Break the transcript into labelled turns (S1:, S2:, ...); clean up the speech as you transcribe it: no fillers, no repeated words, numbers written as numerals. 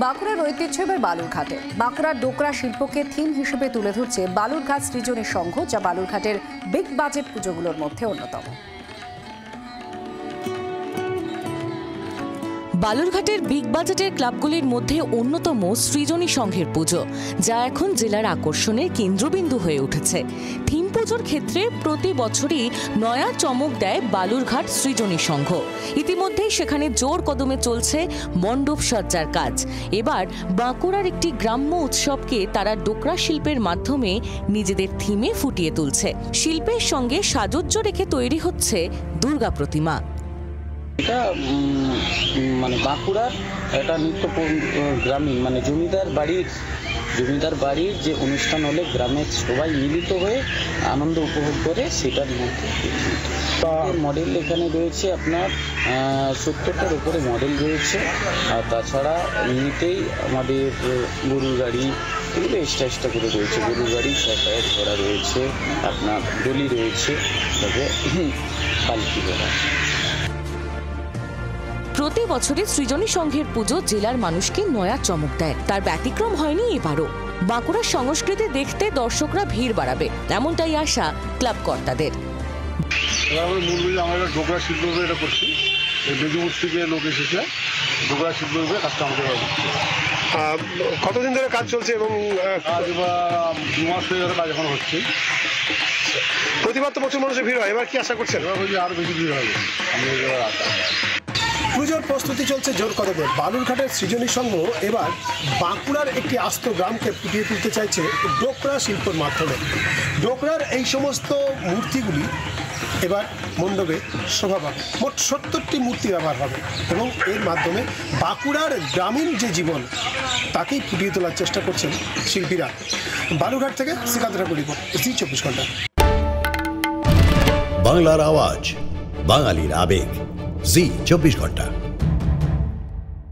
S1: বাঁকুড়ার ঐতিহ্য এবার বালুরঘাটে। বাঁকুড়ার ডোকরা শিল্পকে থিম হিসেবে তুলে ধরছে বালুরঘাট সৃজনী সংঘ, যা বালুরঘাটের বিগ বাজেট পুজোগুলোর মধ্যে অন্যতম।
S2: বালুরঘাটের বিগ বাজেটের ক্লাবগুলির মধ্যে অন্যতম সৃজনী সংঘের পুজো, যা এখন জেলার আকর্ষণের কেন্দ্রবিন্দু হয়ে উঠেছে। থিম পুজোর ক্ষেত্রে প্রতি বছরই নয়া চমক দেয় বালুরঘাট সৃজনী সংঘ। ইতিমধ্যেই সেখানে জোর কদমে চলছে মণ্ডপ সজ্জার কাজ। এবার বাঁকুড়ার একটি গ্রাম্য উৎসবকে তারা ডোকরা শিল্পের মাধ্যমে নিজেদের থিমে ফুটিয়ে তুলছে। শিল্পের সঙ্গে সাজুজ্য রেখে তৈরি হচ্ছে দুর্গা প্রতিমা।
S3: এটা মানে বাঁকুড়ার একটা নিত্য গ্রামীণ মানে জমিদার বাড়ির যে অনুষ্ঠান হলে গ্রামের সবাই মিলিত হয়ে আনন্দ উপভোগ করে, সেটার মধ্যে মডেল এখানে রয়েছে আপনার 70টার উপরে মডেল রয়েছে। আর তাছাড়া এমনিতেই আমাদের গরুর গাড়ি এগুলো এক্সট্রা করে রয়েছে। গরুর গাড়ি, যাতায়াত ঘোড়া রয়েছে, আপনার ডলি রয়েছে, তবে পালকি ঘোড়া।
S2: প্রতি বছরই সৃজনী সংঘের পুজো জেলার মানুষকে নয়া চমক দেয়। তার ব্যতিক্রম হয়নি এবারও। বাঁকুড়ার সংস্কৃতি দেখতে দর্শকরা ভিড় বাড়াবে, এমনটাই আশা ক্লাব কর্তাদের।
S4: আমরা ডোকরা শিল্প এটা করছি, বেজুমুর থেকে লোক এসেছে, ডোকরা শিল্প কাজটা আমাদের
S5: কতদিন ধরে কাজ চলছে এবং
S4: কাজ এবার 2 মাস হয়ে গেলে কাজ এখন হচ্ছে।
S5: প্রতিবার তো প্রচুর মানুষের ভিড় হয়, এবার কি আশা করছেন?
S4: এবার বলছি আরো বেশি ভিড় হবে।
S5: পুজোর প্রস্তুতি চলছে জোর কদমে। বালুরঘাটের সৃজনী সংঘ এবার বাঁকুড়ার একটি আস্ত গ্রামকে ফুটিয়ে তুলতে চাইছে ডোকরা শিল্পের মাধ্যমে। ডোকরার এই সমস্ত মূর্তিগুলি এবার মণ্ডপে শোভা পাবে। মোট 70টি মূর্তি ব্যবহার হবে এবং এর মাধ্যমে বাঁকুড়ার গ্রামীণ যে জীবন তাকেই ফুটিয়ে তোলার চেষ্টা করছেন শিল্পীরা। বালুরঘাট থেকে শ্রীকান্ত ঠাকুর রিপোর্ট, জি 24 ঘন্টা।
S6: বাংলার আওয়াজ, বাঙালির আবেগ, জি 24 ঘন্টা।